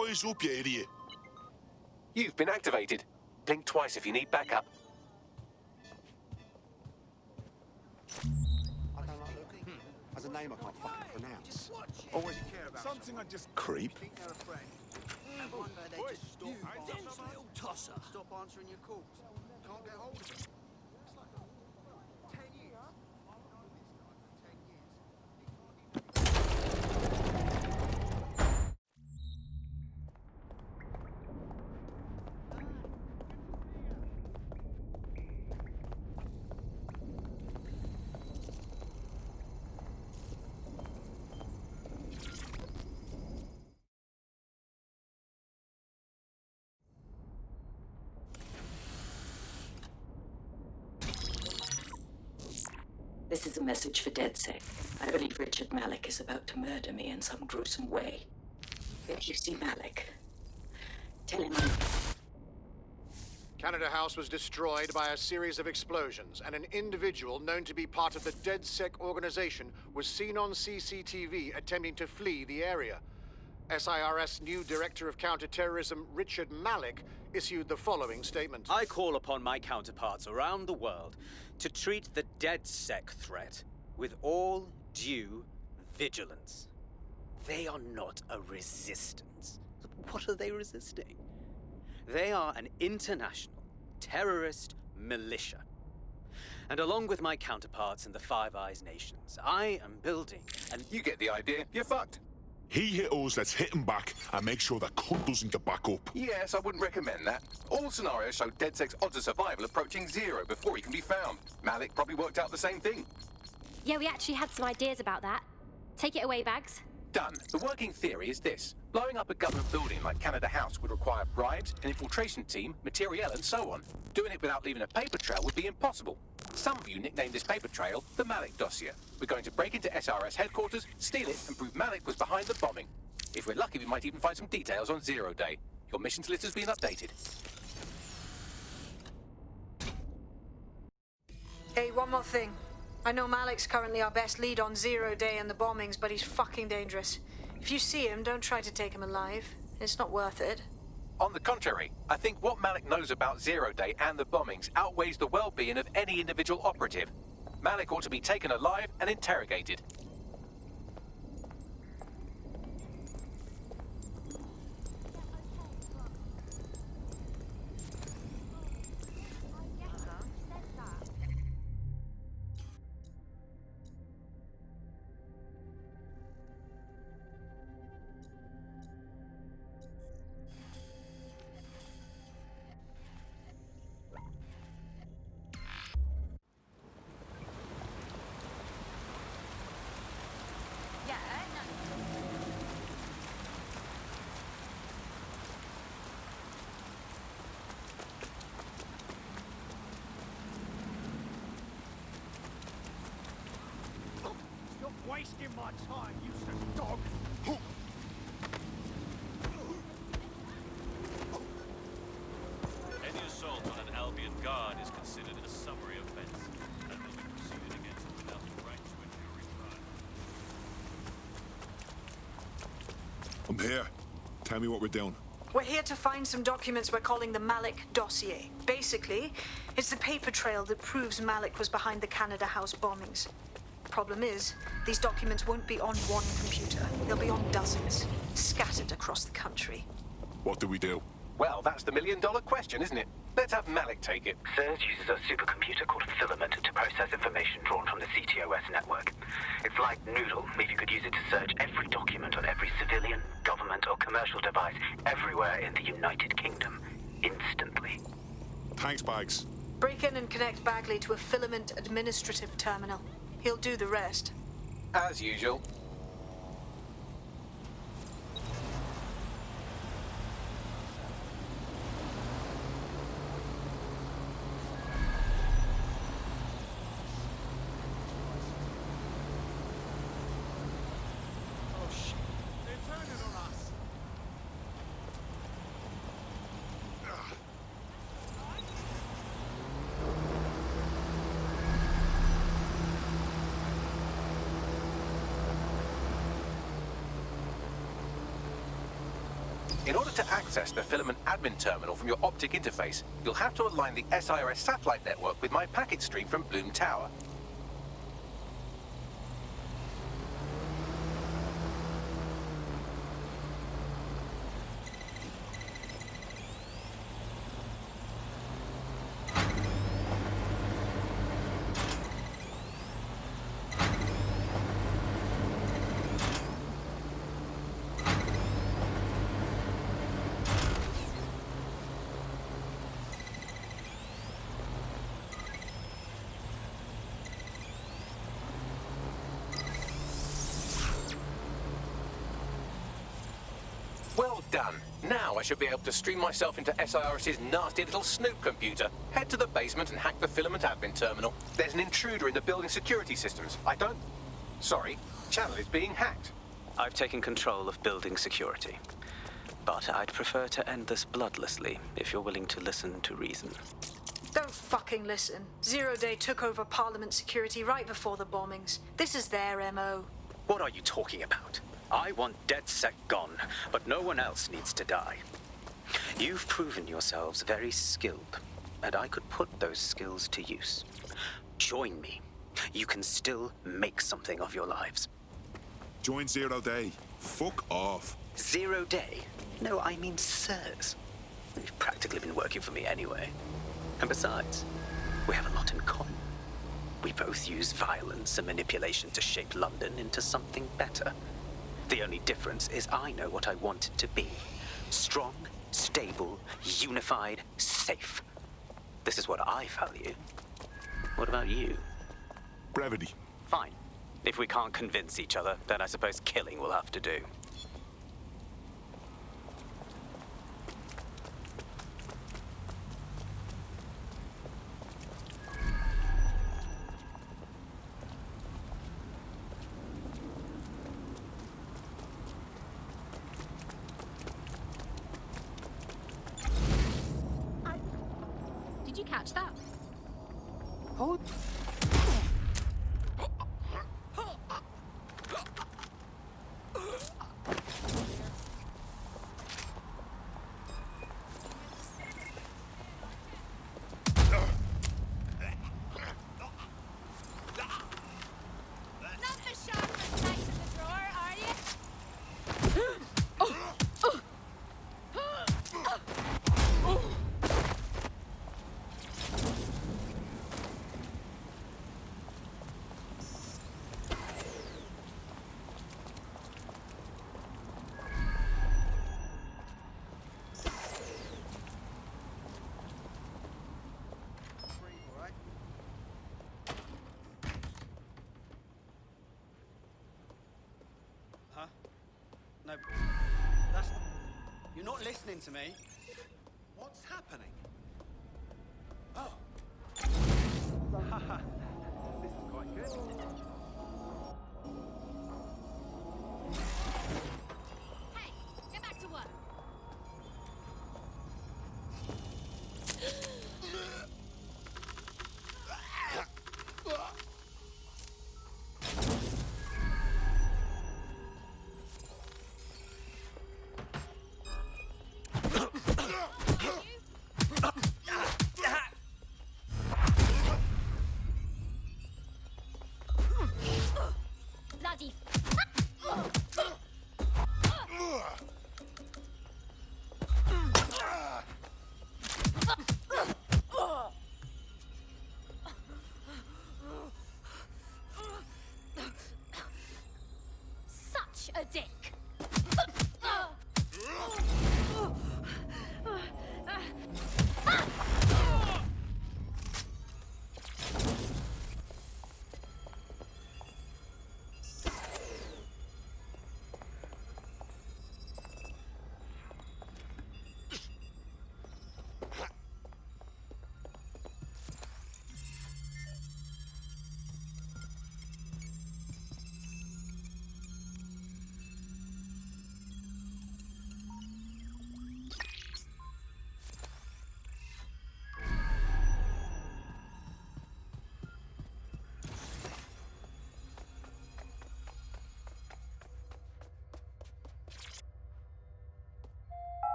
Wise up, you idiot. You've been activated. Blink twice if you need backup. I don't like looking. As a name I can't fucking pronounce. Always care about something I just Creep. think they're a friend. And one day they just stop. Dense little tosser. Stop answering your calls. Can't get hold of them. It's like 10 years. I've known this guy for 10 years. This is a message for DedSec. I believe Richard Malik is about to murder me in some gruesome way. If you see Malik, tell him I'm... Canada House was destroyed by a series of explosions, and an individual known to be part of the DedSec organization was seen on CCTV attempting to flee the area. SIRS new Director of Counterterrorism Richard Malik issued the following statement. I call upon my counterparts around the world to treat the DedSec threat with all due vigilance. They are not a resistance. What are they resisting? They are an international terrorist militia. And along with my counterparts in the Five Eyes nations, I am building an... You get the idea. You're fucked. He hit us, let's hit him back and make sure that cunt doesn't get back up. Yes, I wouldn't recommend that. All scenarios show DedSec's odds of survival approaching 0 before he can be found. Malik probably worked out the same thing. Yeah, we actually had some ideas about that. Take it away, Bags. Done. The working theory is this. Blowing up a government building like Canada House would require bribes, an infiltration team, materiel, and so on. Doing it without leaving a paper trail would be impossible. Some of you nicknamed this paper trail the Malik dossier. We're going to break into SRS headquarters, steal it, and prove Malik was behind the bombing. If we're lucky, we might even find some details on 0 Day. Your missions list has been updated. Hey, one more thing. I know Malik's currently our best lead on 0 Day and the bombings, but he's fucking dangerous. If you see him, don't try to take him alive. It's not worth it. On the contrary, I think what Malik knows about 0 Day and the bombings outweighs the well-being of any individual operative. Malik ought to be taken alive and interrogated. Wasting my time, useless dog. Any assault on an Albion guard is considered a summary offense, and will be proceeded against without the right to a jury trial. I'm here. Tell me what we're doing. We're here to find some documents we're calling the Malik dossier. Basically, it's the paper trail that proves Malik was behind the Canada House bombings. Problem is, these documents won't be on one computer. They'll be on dozens, scattered across the country. What do we do? Well, that's the million-dollar question, isn't it? Let's have Malik take it. Surge uses a supercomputer called Filament to process information drawn from the CTOS network. It's like Noodle, if you could use it to search every document on every civilian, government, or commercial device everywhere in the United Kingdom, instantly. Thanks, Bags. Break in and connect Bagley to a Filament administrative terminal. He'll do the rest. As usual. Oh shit, they're turning on us. In order to access the filament admin terminal from your optic interface, you'll have to align the SIRS satellite network with my packet stream from Bloom Tower. Well done. Now I should be able to stream myself into SIRS's nasty little snoop computer. Head to the basement and hack the filament admin terminal. There's an intruder in the building security systems. Sorry, channel is being hacked. I've taken control of building security. But I'd prefer to end this bloodlessly, if you're willing to listen to reason. Don't fucking listen. Zero Day took over Parliament security right before the bombings. This is their MO. What are you talking about? I want DedSec gone, but no one else needs to die. You've proven yourselves very skilled, and I could put those skills to use. Join me. You can still make something of your lives. Join 0 Day. Fuck off. 0 Day? No, I mean sirs. You've practically been working for me anyway. And besides, we have a lot in common. We both use violence and manipulation to shape London into something better. The only difference is I know what I want it to be. Strong, stable, unified, safe. This is what I value. What about you? Brevity. Fine. If we can't convince each other, then I suppose killing will have to do. Did you catch that? Hold. Not the sharpest knife in the drawer, are you? Huh? No, that's... You're not listening to me. What's happening? Oh. Haha. This is quite good. Hey, get back to work. Bloody. Such a dick.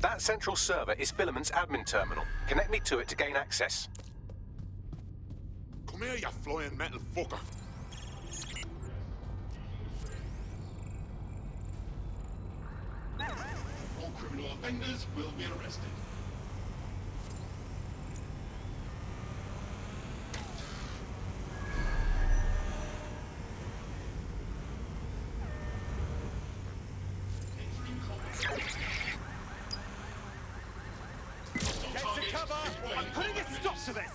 That central server is Filament's admin terminal. Connect me to it to gain access. Come here, you flying metal fucker. All criminal offenders will be arrested. Get to cover! I'm putting a stop to this!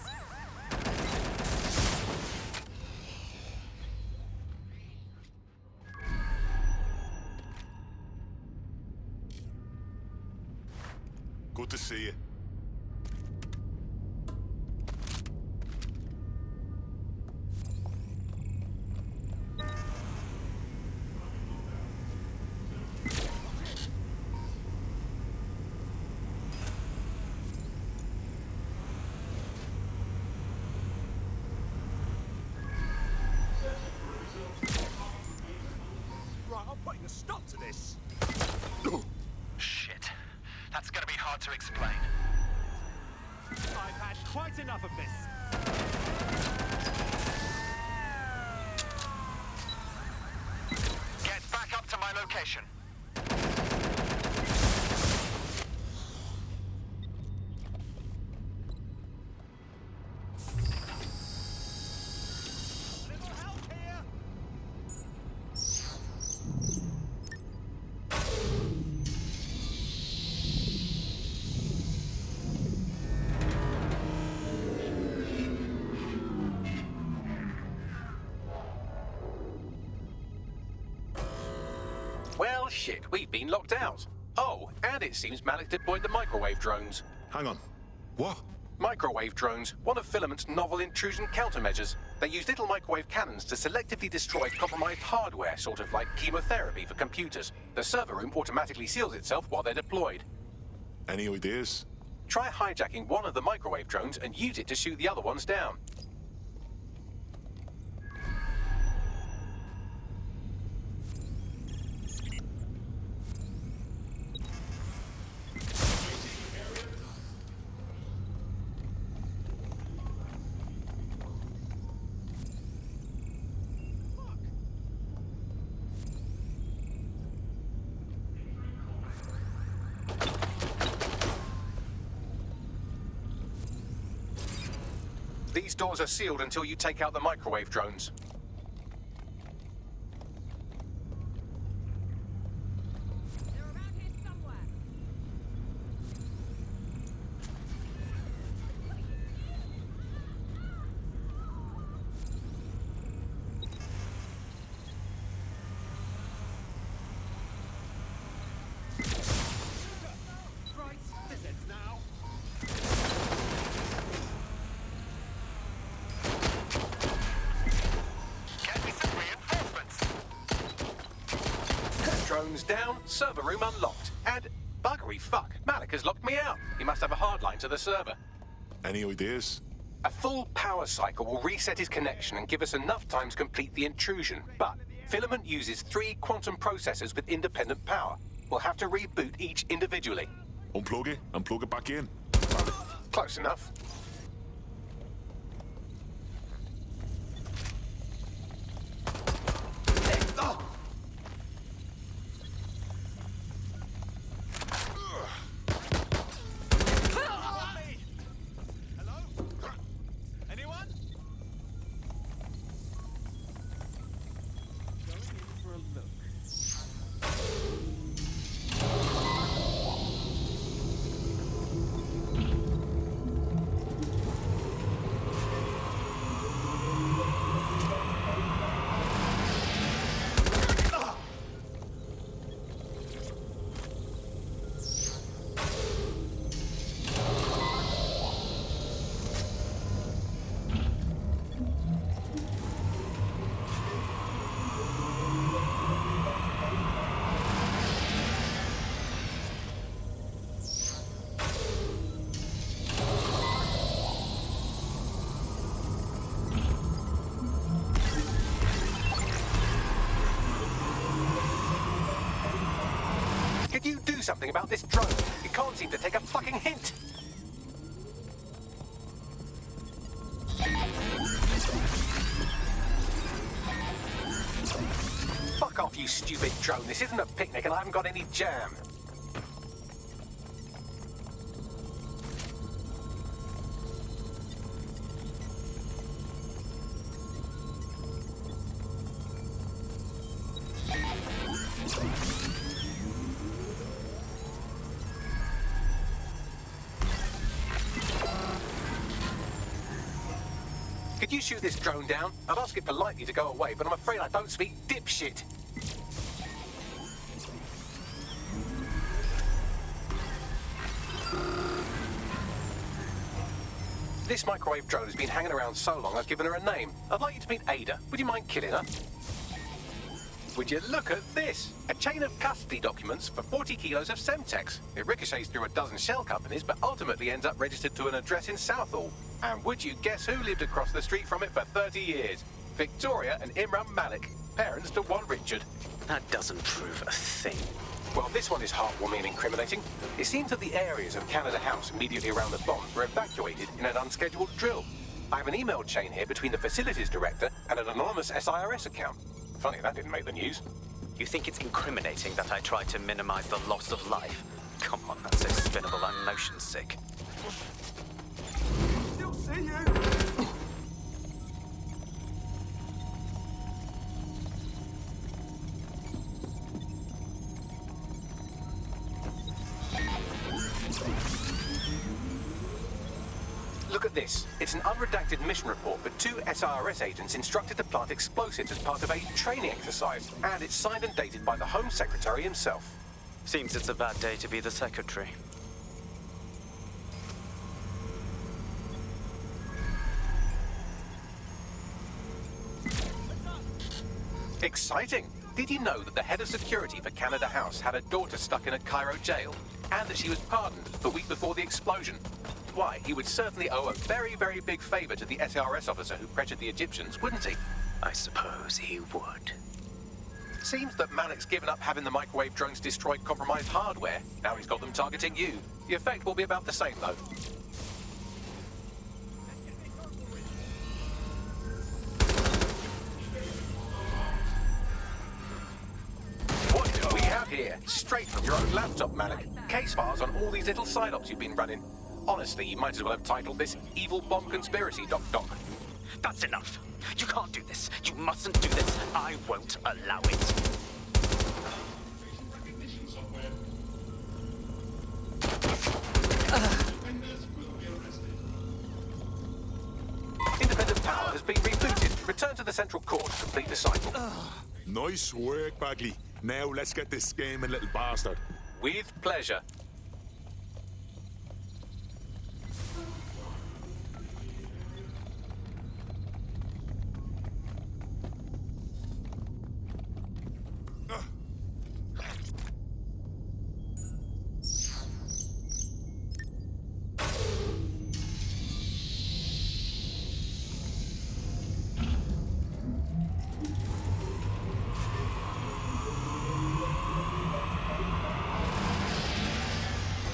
Good to see you. Right, I'm putting a stop to this. Shit. That's gonna be hard to explain. I've had quite enough of this. Get back up to my location. Little help here! Well, shit, we've been locked out. Oh, and it seems Malik deployed the microwave drones. Hang on. What? Microwave drones, one of Filament's novel intrusion countermeasures. They use little microwave cannons to selectively destroy compromised hardware, sort of like chemotherapy for computers. The server room automatically seals itself while they're deployed. Any ideas? Try hijacking one of the microwave drones and use it to shoot the other ones down. These doors are sealed until you take out the microwave drones. They're around here somewhere. Right, this ends now. Get me some reinforcements. Drones down, server room unlocked. And buggery fuck, Malik has locked me out. He must have a hard line to the server. Any ideas? A full power cycle will reset his connection and give us enough time to complete the intrusion. But Filament uses 3 quantum processors with independent power. We'll have to reboot each individually. Unplug it and plug it back in. Close enough. Hello? Anyone? Going in for a look. something about this drone. It can't seem to take a fucking hint. Fuck off, you stupid drone. This isn't a picnic and I haven't got any jam. Could you shoot this drone down? I'd ask it politely to go away, but I'm afraid I don't speak dipshit. This microwave drone has been hanging around so long I've given her a name. I'd like you to meet Ada. Would you mind killing her? Would you look at this? A chain of custody documents for 40 kilos of Semtex. It ricochets through a dozen shell companies, but ultimately ends up registered to an address in Southall. And would you guess who lived across the street from it for 30 years? Victoria and Imran Malik, parents to one Richard. That doesn't prove a thing. Well, this one is heartwarming and incriminating. It seems that the areas of Canada House immediately around the bombs were evacuated in an unscheduled drill. I have an email chain here between the facilities director and an anonymous SIRS account. Funny that didn't make the news. You think it's incriminating that I tried to minimize the loss of life? Come on, that's so spinnable, I'm motion sick. Still see you. Look at this. It's an unredacted mission report for 2 SIRS agents instructed to plant explosives as part of a training exercise. And it's signed and dated by the Home Secretary himself. Seems it's a bad day to be the secretary. Exciting! Did you know that the head of security for Canada House had a daughter stuck in a Cairo jail? And that she was pardoned the week before the explosion? Why, he would certainly owe a very, very big favor to the SRS officer who pressured the Egyptians, wouldn't he? I suppose he would. Seems that Malik's given up having the microwave drones destroy compromised hardware. Now he's got them targeting you. The effect will be about the same, though. What do we have here? Straight from your own laptop, Malik. Case files on all these little side ops you've been running. Honestly, you might as well have titled this Evil Bomb Conspiracy, Doc. That's enough. You can't do this. You mustn't do this. I won't allow it. Recognition software. Offenders will be arrested. Independent power has been rebooted. Return to the central core to complete the cycle. Nice work, Bagley. Now let's get this scheming little bastard. With pleasure.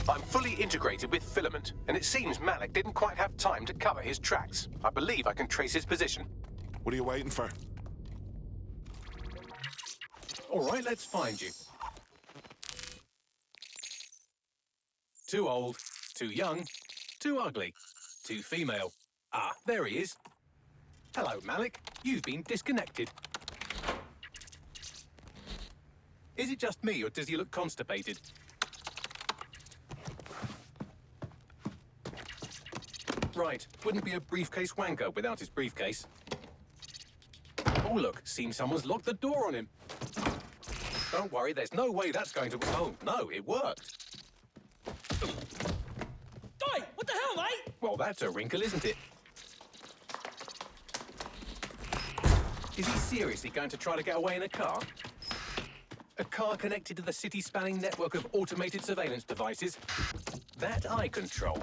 I'm fully integrated with Filament, and it seems Malik didn't quite have time to cover his tracks. I believe I can trace his position. What are you waiting for? All right, let's find you. Too old, too young, too ugly, too female. Ah, there he is. Hello, Malik. You've been disconnected. Is it just me, or does he look constipated? Right, wouldn't be a briefcase wanker without his briefcase. Oh, look, seems someone's locked the door on him. Don't worry, there's no way that's going to... Oh, no, it worked. Oi, what the hell, mate? Well, that's a wrinkle, isn't it? Is he seriously going to try to get away in a car? A car connected to the city-spanning network of automated surveillance devices? That I control.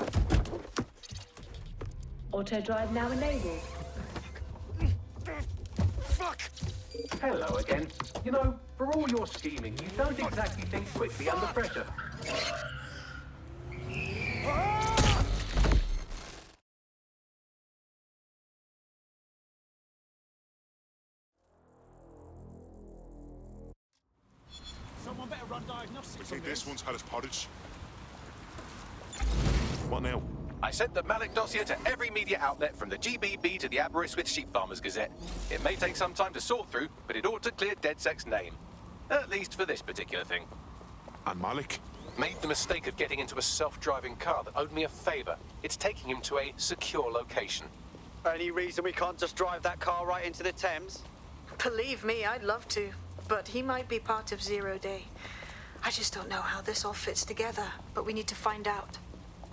Auto drive now enabled. Fuck! Hello again. You know, for all your scheming, you don't exactly think quickly under pressure. Someone better run diagnostics I on think this. this one's had its pottage. What now? I sent the Malik dossier to every media outlet from the GBB to the Aberystwyth Sheep Farmers Gazette. It may take some time to sort through, but it ought to clear DedSec's name. At least for this particular thing. And Malik? Made the mistake of getting into a self-driving car that owed me a favor. It's taking him to a secure location. Any reason we can't just drive that car right into the Thames? Believe me, I'd love to. But he might be part of Zero Day. I just don't know how this all fits together, but we need to find out.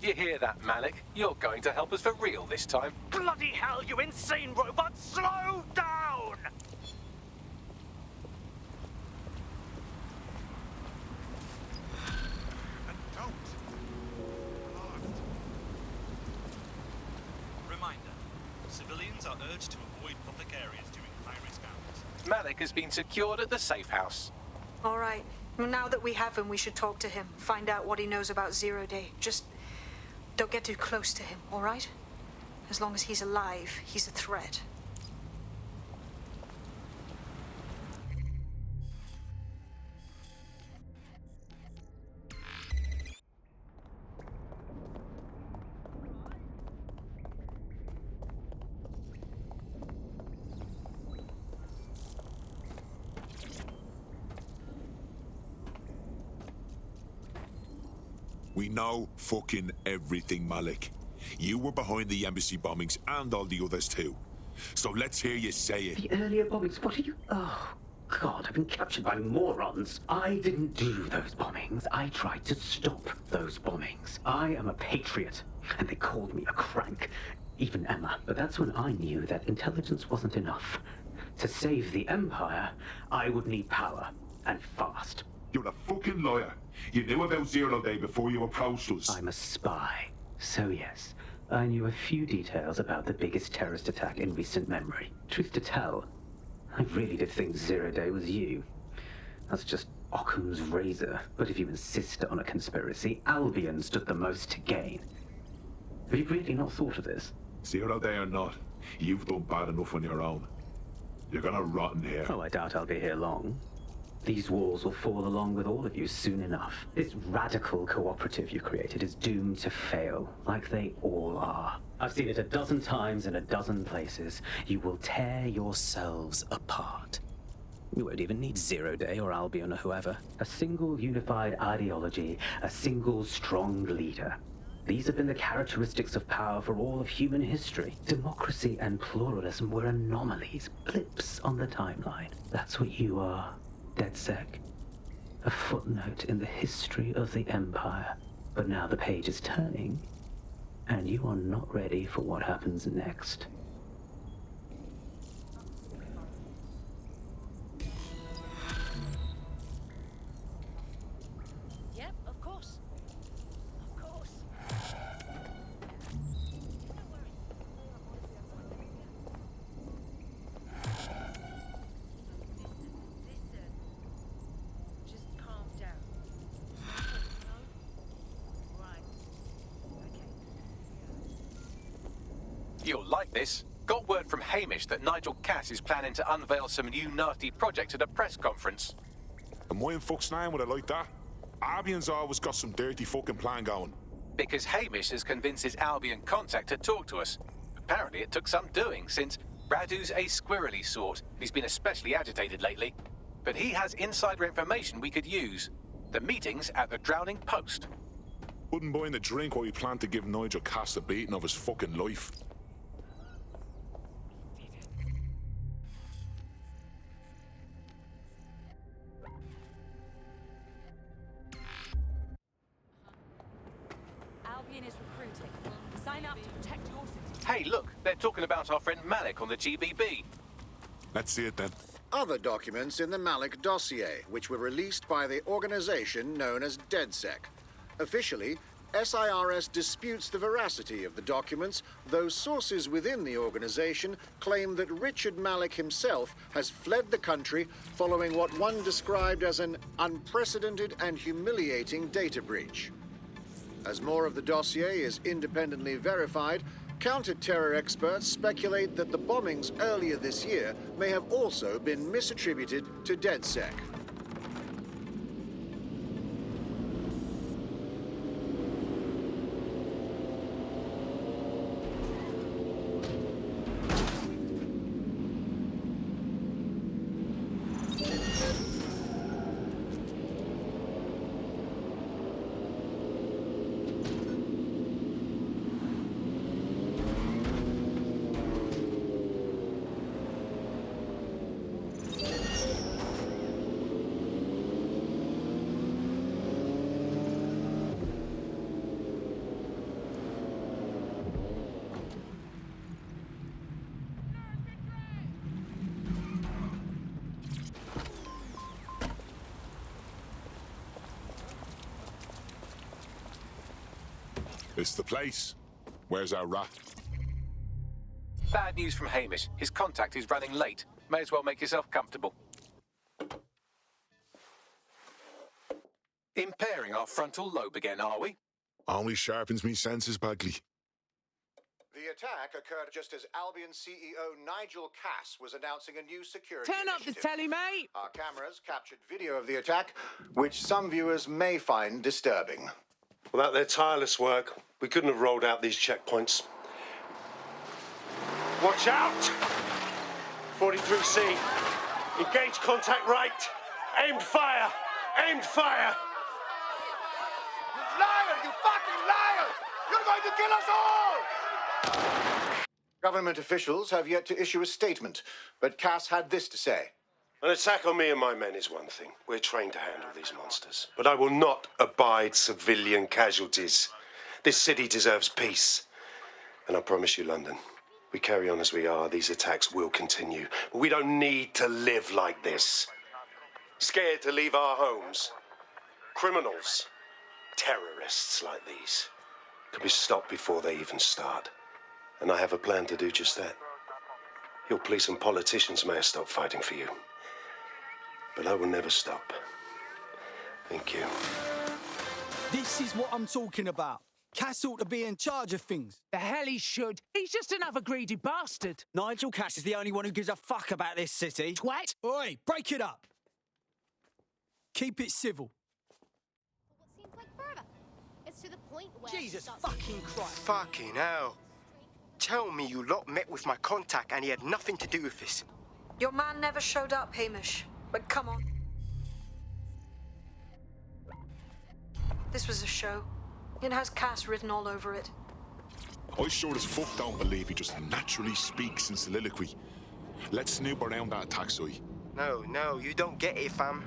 You hear that, Malik? You're going to help us for real this time. Bloody hell, you insane robot! Slow down! And don't. Reminder. Civilians are urged to avoid public areas during high-risk hours. Malik has been secured at the safe house. All right. Now that we have him, we should talk to him. Find out what he knows about Zero Day. Just don't get too close to him, all right? As long as he's alive, he's a threat. We know fucking everything, Malik. You were behind the embassy bombings and all the others too. So let's hear you say it. The earlier bombings, what are you... Oh, God, I've been captured by morons. I didn't do those bombings. I tried to stop those bombings. I am a patriot, and they called me a crank. Even Emma. But that's when I knew that intelligence wasn't enough. To save the Empire, I would need power, and fast. You're a fucking liar. You knew about Zero Day before you approached us. I'm a spy. So yes, I knew a few details about the biggest terrorist attack in recent memory. Truth to tell, I really did think Zero Day was you. That's just Occam's razor. But if you insist on a conspiracy, Albion stood the most to gain. Have you really not thought of this? Zero Day or not, you've done bad enough on your own. You're gonna rot in here. Oh, I doubt I'll be here long. These walls will fall along with all of you soon enough. This radical cooperative you created is doomed to fail, like they all are. I've seen it a dozen times in a dozen places. You will tear yourselves apart. You won't even need Zero Day or Albion or whoever. A single unified ideology, a single strong leader. These have been the characteristics of power for all of human history. Democracy and pluralism were anomalies, blips on the timeline. That's what you are. DedSec. A footnote in the history of the Empire. But now the page is turning, and you are not ready for what happens next. Yep, of course. Of course. Just calm down. Right. You'll like this. Got word from Hamish that Nigel Cass is planning to unveil some new nasty project at a press conference. And why in fuck's name would I like that? Albion's always got some dirty fucking plan going. Because Hamish has convinced his Albion contact to talk to us. Apparently it took some doing, since Radu's a squirrely sort. He's been especially agitated lately. But he has insider information we could use. The meeting's at the Drowning Post. Wouldn't mind a drink while we plan to give Nigel Cass a beating of his fucking life. Albion is recruiting. Sign up to protect your city. Hey, look, they're talking about our friend Malik on the GBB. Let's see it then. Other documents in the Malik dossier, which were released by the organization known as DedSec. Officially, SIRS disputes the veracity of the documents, though sources within the organization claim that Richard Malik himself has fled the country following what one described as an unprecedented and humiliating data breach. As more of the dossier is independently verified, counter-terror experts speculate that the bombings earlier this year may have also been misattributed to DedSec. It's the place. Where's our rat? Bad news from Hamish. His contact is running late. May as well make yourself comfortable. Impairing our frontal lobe again, are we? Only sharpens me senses, Bagley. The attack occurred just as Albion CEO Nigel Cass was announcing a new security Turn up the initiative. telly, mate! Our cameras captured video of the attack, which some viewers may find disturbing. Without their tireless work, we couldn't have rolled out these checkpoints. Watch out! 43C. Engage contact right. Aimed fire! Aimed fire! Liar! You fucking liar! You're going to kill us all! Government officials have yet to issue a statement, but Cass had this to say. An attack on me and my men is one thing. We're trained to handle these monsters. But I will not abide civilian casualties. This city deserves peace. And I promise you, London, we carry on as we are, these attacks will continue. But we don't need to live like this. Scared to leave our homes. Criminals, terrorists like these, can be stopped before they even start. And I have a plan to do just that. Your police and politicians may have stopped fighting for you. But I will never stop. Thank you. This is what I'm talking about. Cass ought to be in charge of things. The hell he should. He's just another greedy bastard. Nigel Cass is the only one who gives a fuck about this city. Twat! Oi, break it up. Keep it civil. What seems like forever. It's to the point where... Jesus fucking Christ. Fucking hell. Tell me you lot met with my contact and he had nothing to do with this. Your man never showed up, Hamish. But come on. This was a show. It has Cass written all over it. I sure as fuck don't believe he just naturally speaks in soliloquy. Let's snoop around that attack site. No, you don't get it, fam.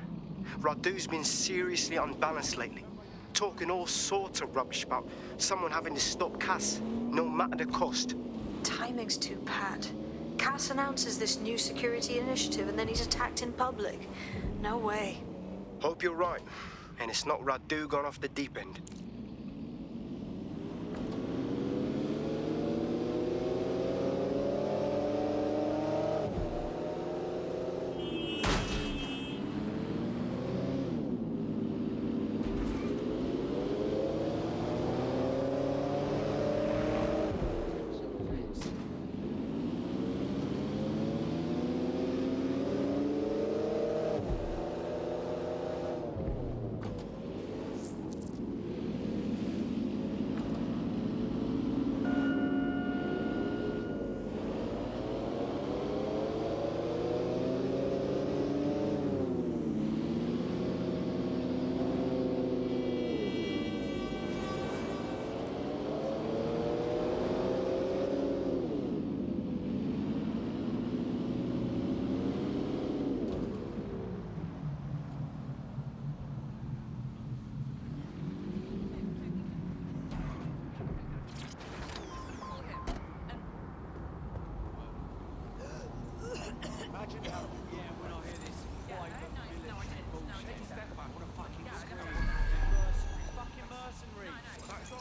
Radu's been seriously unbalanced lately. Talking all sorts of rubbish about someone having to stop Cass, no matter the cost. Timing's too pat. Cass announces this new security initiative and then he's attacked in public. No way. Hope you're right. And it's not Radu gone off the deep end.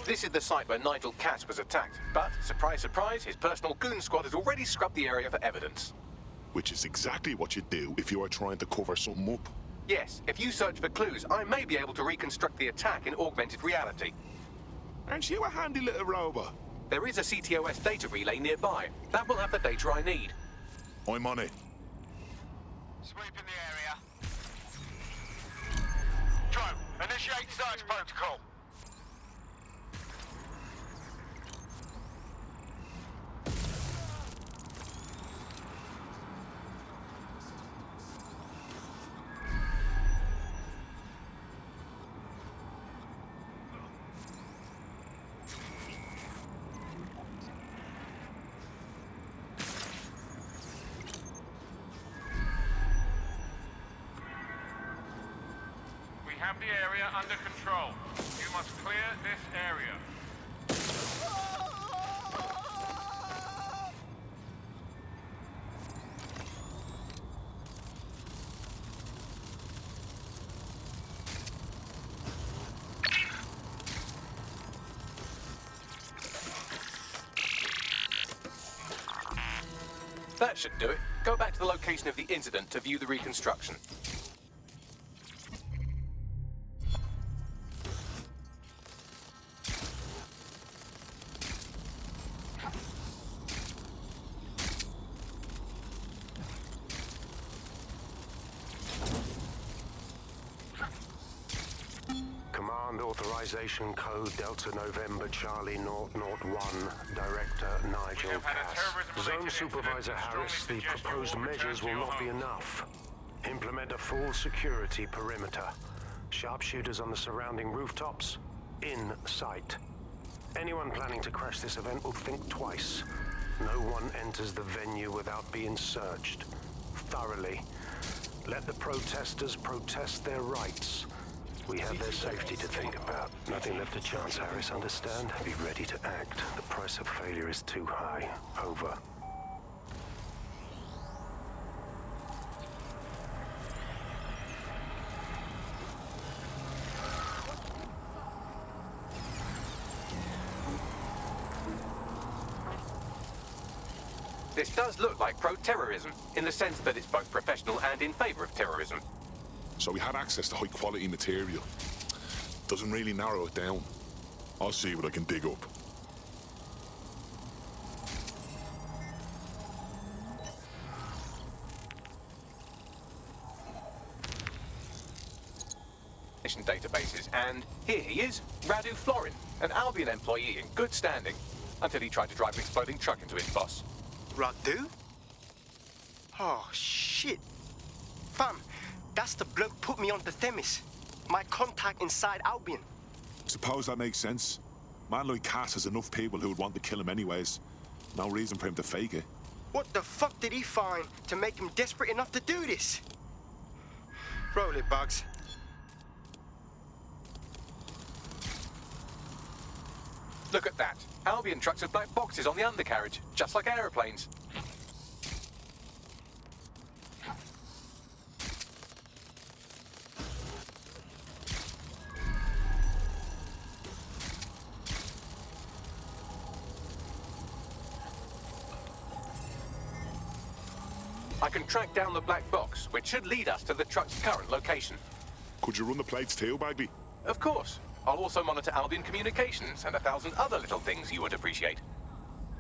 This is the site where Nigel Cass was attacked, but, surprise, surprise, his personal goon squad has already scrubbed the area for evidence. Which is exactly what you do if you are trying to cover something up. Yes, if you search for clues, I may be able to reconstruct the attack in augmented reality. Aren't you a handy little robot? There is a CTOS data relay nearby. That will have the data I need. I'm on it. Sweeping the area. Joe, initiate search protocol. We have the area under control. You must clear this area. That should do it. Go back to the location of the incident to view the reconstruction. Command authorization code Delta November Charlie 001, Director Nigel Cass. Zone Supervisor Harris, the proposed measures will not be enough. Implement a full security perimeter. Sharpshooters on the surrounding rooftops, in sight. Anyone planning to crash this event will think twice. No one enters the venue without being searched. Thoroughly. Let the protesters protest their rights. We have their safety to think about. Nothing left to chance, Harris, understand? Be ready to act. The price of failure is too high. Over. This does look like pro-terrorism, in the sense that it's both professional and in favor of terrorism. So we have access to high-quality material. Doesn't really narrow it down. I'll see what I can dig up. Databases, and here he is, Radu Florin, an Albion employee in good standing, until he tried to drive an exploding truck into his boss. Radu? Oh, shit. Fam, that's the bloke put me onto Themis. My contact inside Albion. Suppose that makes sense. Man like Cass has enough people who would want to kill him anyways. No reason for him to fake it. What the fuck did he find to make him desperate enough to do this? Roll it, Bugs. Look at that. Albion trucks have black boxes on the undercarriage, just like aeroplanes. I can track down the black box, which should lead us to the truck's current location. Could you run the plates too, Bagby? Of course. I'll also monitor Albion communications and 1,000 other little things you would appreciate.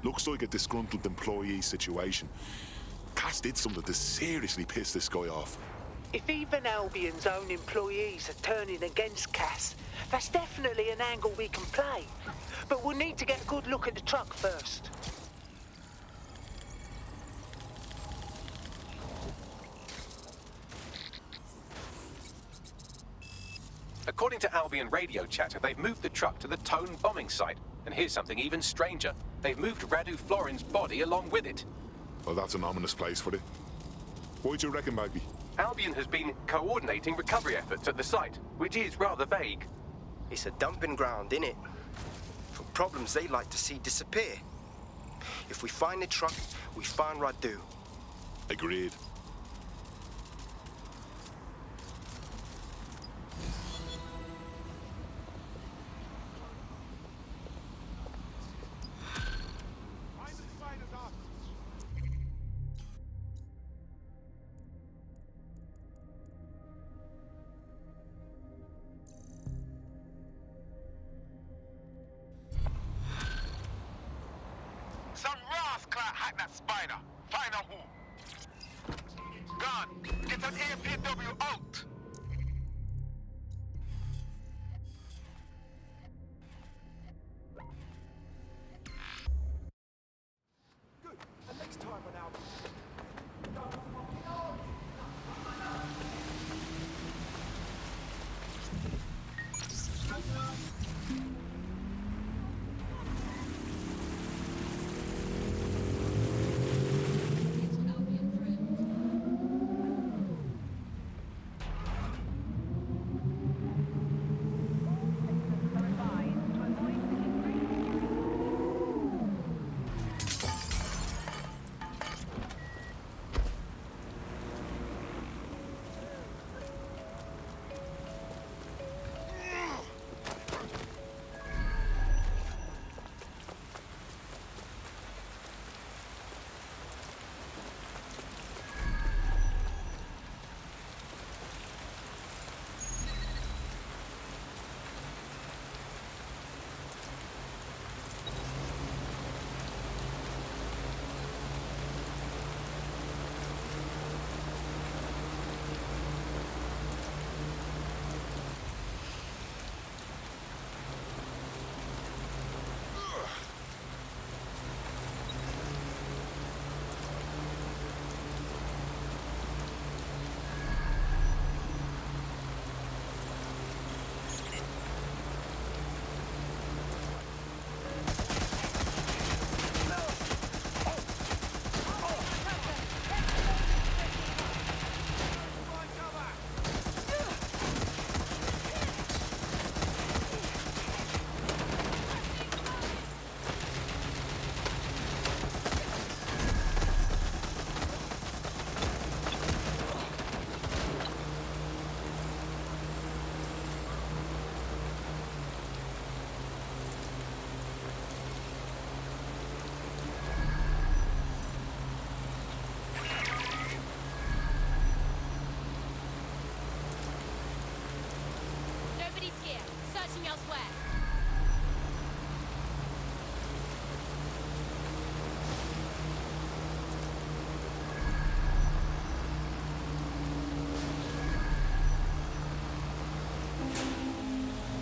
Looks like a disgruntled employee situation. Cass did something to seriously piss this guy off. If even Albion's own employees are turning against Cass, that's definitely an angle we can play. But we'll need to get a good look at the truck first. According to Albion radio chatter, they've moved the truck to the Tone bombing site. And here's something even stranger. They've moved Radu Florin's body along with it. Well, that's an ominous place for it. What do you reckon, Bagby? Albion has been coordinating recovery efforts at the site, which is rather vague. It's a dumping ground, innit? For problems they like to see disappear. If we find the truck, we find Radu. Agreed. clout hacked that spider. Find out who. Gone. Get an APW out. Good. And next time on our... Nobody's here. Searching elsewhere.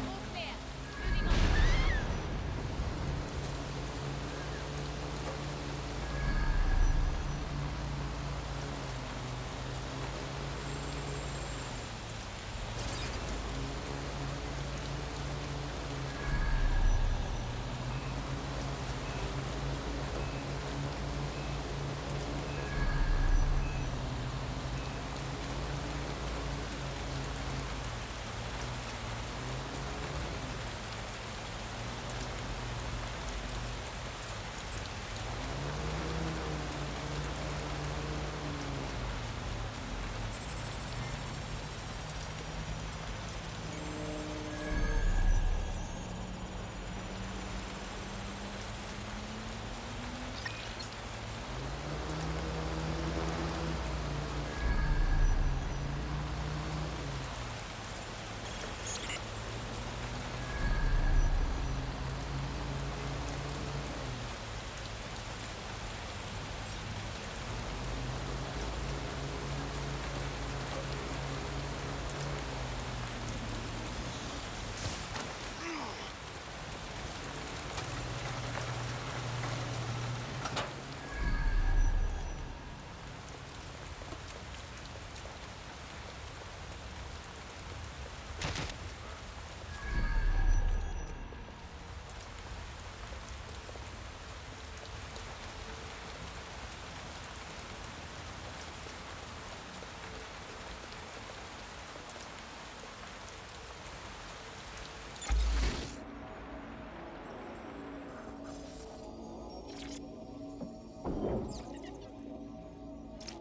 All clear. Moving on.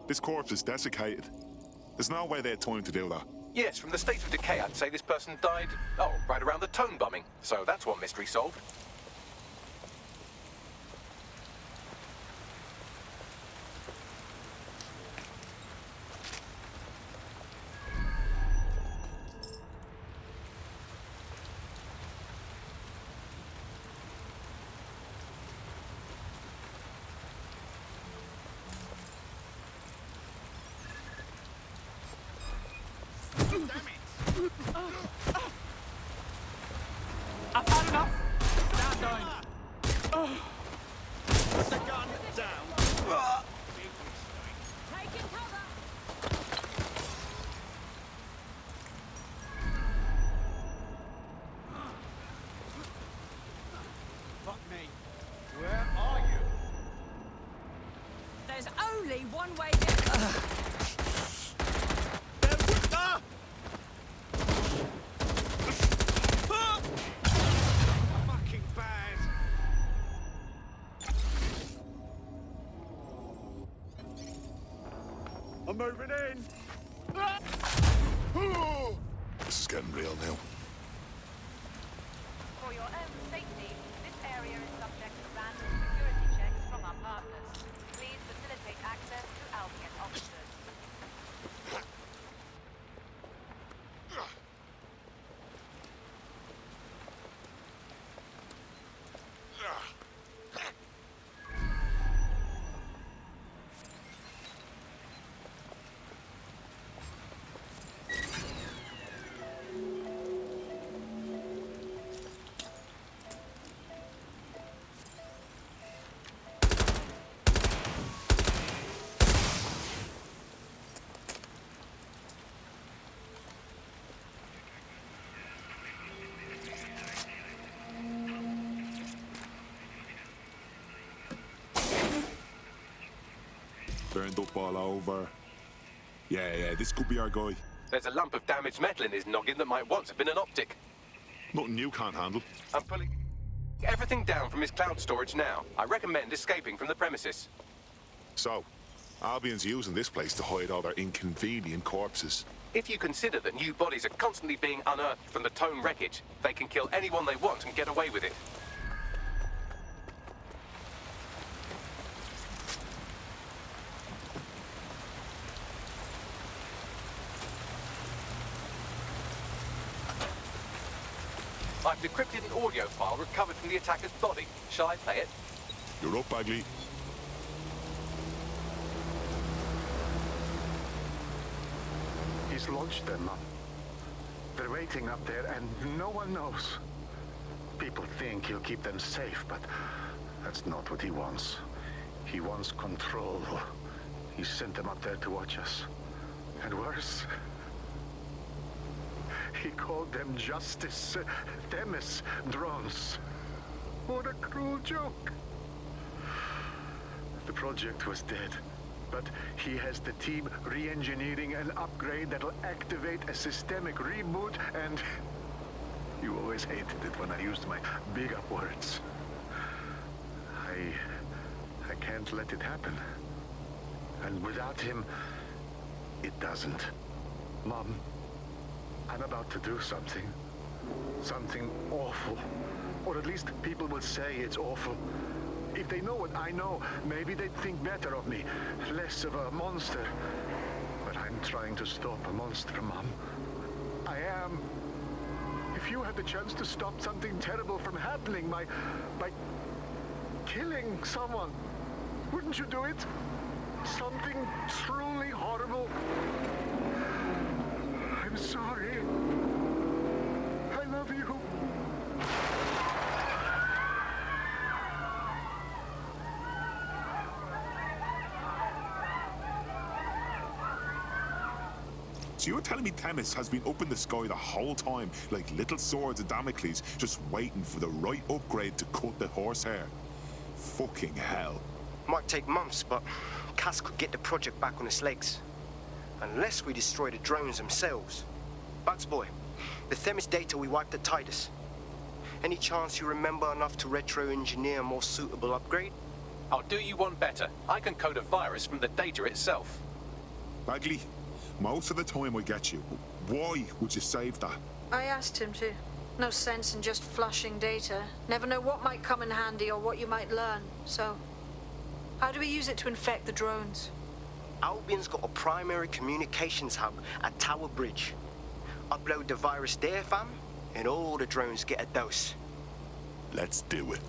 This corpse is desiccated. There's no way they had time to do that. Yes, from the state of decay, I'd say this person died, right around the tone bombing. So that's one mystery solved. I've had enough. Stand down. Put the gun down. Taking cover. Fuck me. Where are you? There's only one way there. Fucking bad. I'm moving in. This is getting real now. For your own safety, this area is subject to random security checks from our partners. Please facilitate access to Albion officers. Burned up all over. Yeah, this could be our guy. There's a lump of damaged metal in his noggin that might once have been an optic. Nothing you can't handle. I'm pulling everything down from his cloud storage now. I recommend escaping from the premises. So, Albion's using this place to hide all their inconvenient corpses. If you consider that new bodies are constantly being unearthed from the Tone wreckage, they can kill anyone they want and get away with it. I've decrypted an audio file recovered from the attacker's body. Shall I play it? You're up, Bagley. He's launched them, Mum. They're waiting up there, and no one knows. People think he'll keep them safe, but that's not what he wants. He wants control. He sent them up there to watch us. And worse, he called them Justice Themis drones. What a cruel joke. The project was dead, but he has the team re-engineering an upgrade that'll activate a systemic reboot, and you always hated it when I used my big up words. I can't let it happen. And without him, it doesn't. Mom, I'm about to do something. Something awful. Or at least people will say it's awful. If they know what I know, maybe they'd think better of me. Less of a monster. But I'm trying to stop a monster, Mom. I am. If you had the chance to stop something terrible from happening by killing someone, wouldn't you do it? Something truly horrible. I'm sorry. I love you. So you're telling me Themis has been up in the sky the whole time, like little swords of Damocles, just waiting for the right upgrade to cut the horsehair? Fucking hell. Might take months, but Cass could get the project back on its legs. Unless we destroy the drones themselves. Bugs boy, the Themis data we wiped at Titus. Any chance you remember enough to retro-engineer a more suitable upgrade? I'll do you one better. I can code a virus from the data itself. Bagley, most of the time I get you. Why would you save that? I asked him to. No sense in just flushing data. Never know what might come in handy or what you might learn. So, how do we use it to infect the drones? Albion's got a primary communications hub at Tower Bridge. Upload the virus there, fam, and all the drones get a dose. Let's do it.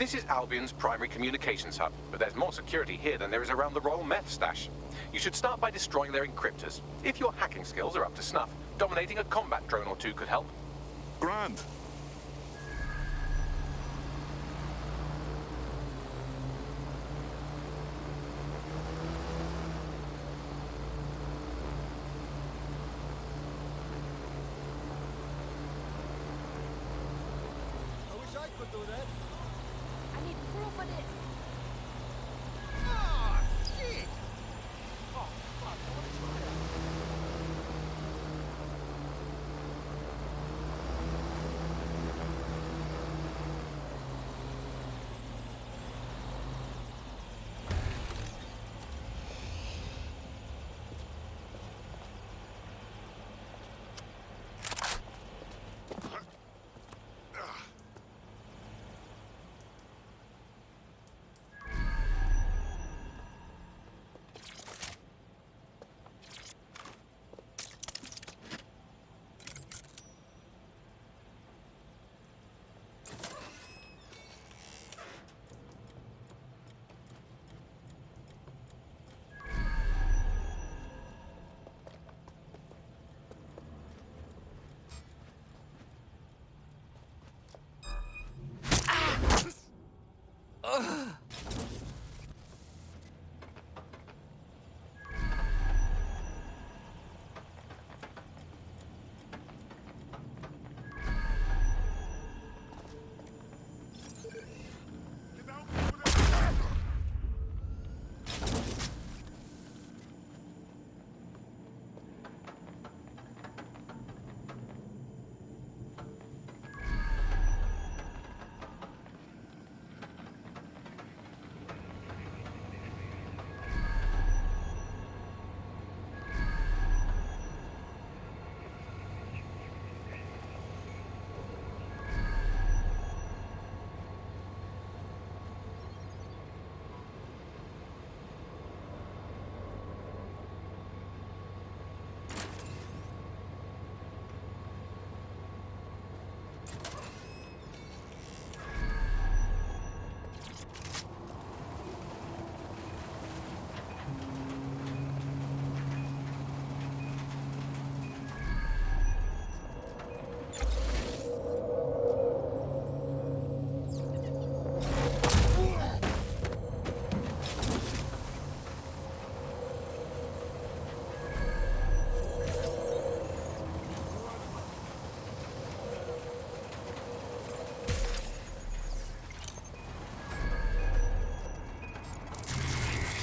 This is Albion's primary communications hub, but there's more security here than there is around the Royal Meth Stash. You should start by destroying their encryptors. If your hacking skills are up to snuff, dominating a combat drone or two could help. Grand. I wish I could do that. I need proof of this. Ah, shit! Oh, fuck, I want to try that.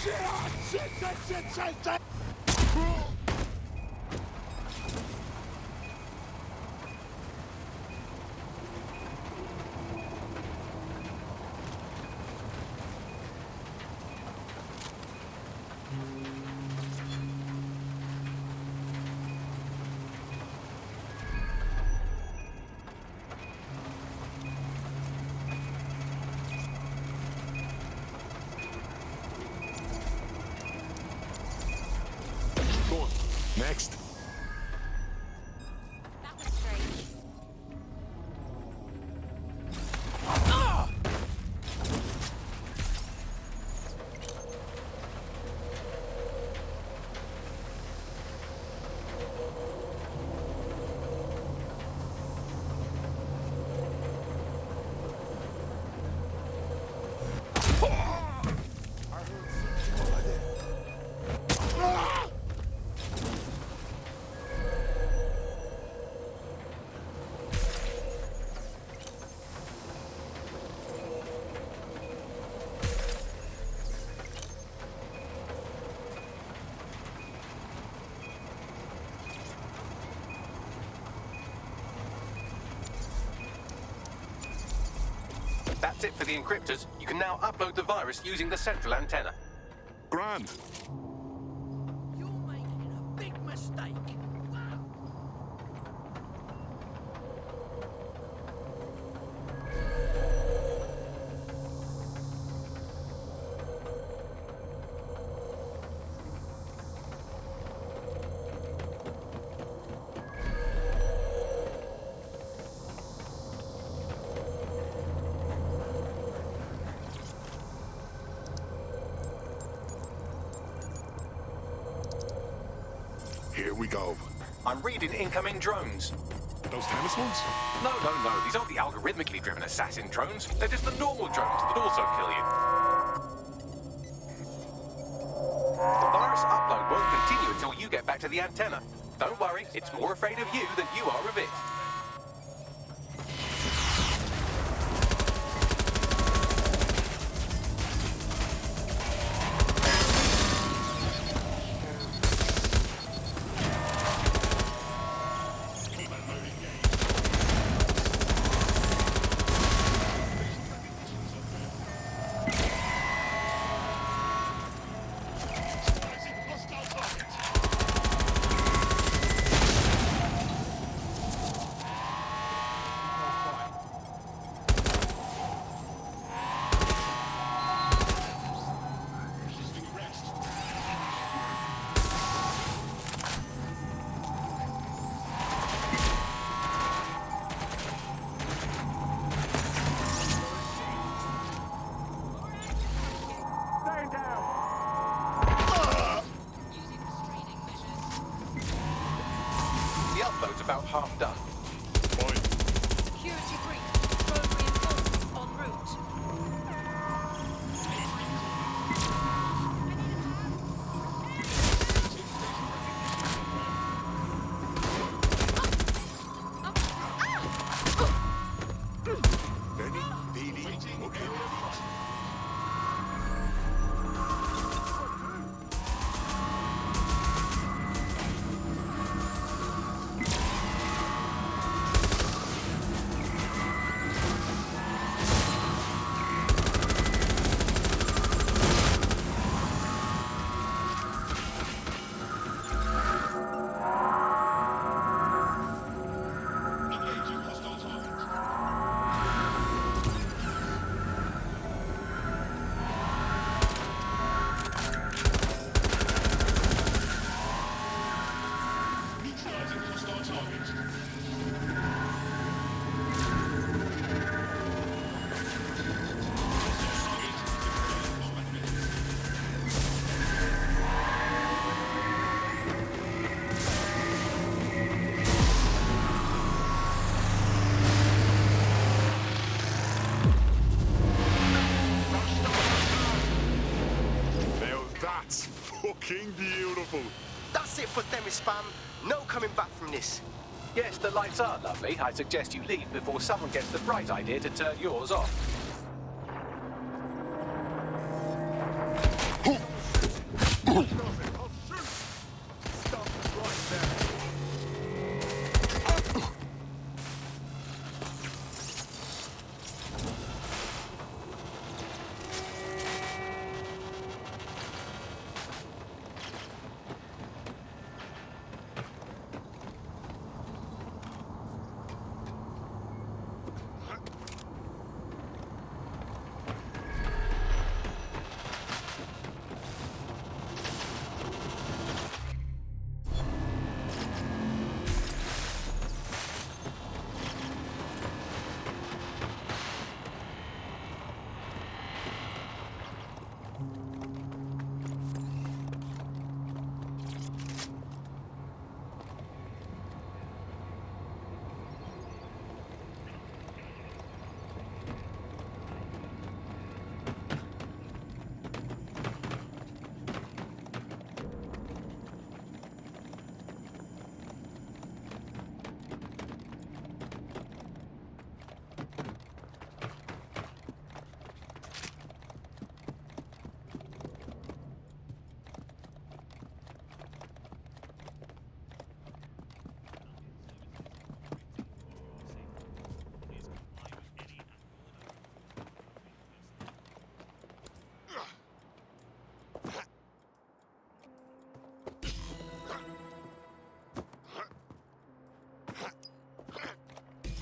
Shit! Go on. Next. That was strange. That's it for the encryptors. You can now upload the virus using the central antenna. Grand. You're making a big mistake. go? I'm reading incoming drones. Those Themis ones? No. These aren't the algorithmically driven assassin drones. They're just the normal drones that also kill you. The virus upload won't continue until you get back to the antenna. Don't worry, it's more afraid of you than you are of it. About half done. Security breach. Drone reinforcements en route. Benny, Beanie, okay. That's fucking beautiful. That's it for Themis, fam. No coming back from this. Yes, the lights are lovely. I suggest you leave before someone gets the bright idea to turn yours off.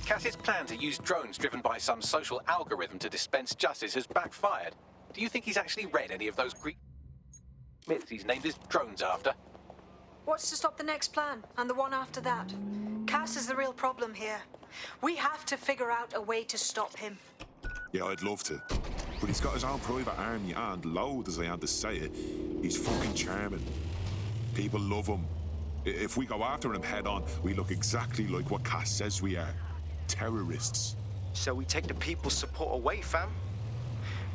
Cass's plan to use drones driven by some social algorithm to dispense justice has backfired. Do you think he's actually read any of those Greek myths he's named his drones after? What's to stop the next plan, and the one after that? Cass is the real problem here. We have to figure out a way to stop him. Yeah, I'd love to. But he's got his own private army, and loud as I am to say it, he's fucking charming. People love him. If we go after him head on, we look exactly like what Cass says we are. Terrorists. So we take the people's support away, fam?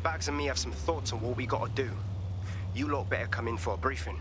Bags and me have some thoughts on what we gotta do. You lot better come in for a briefing.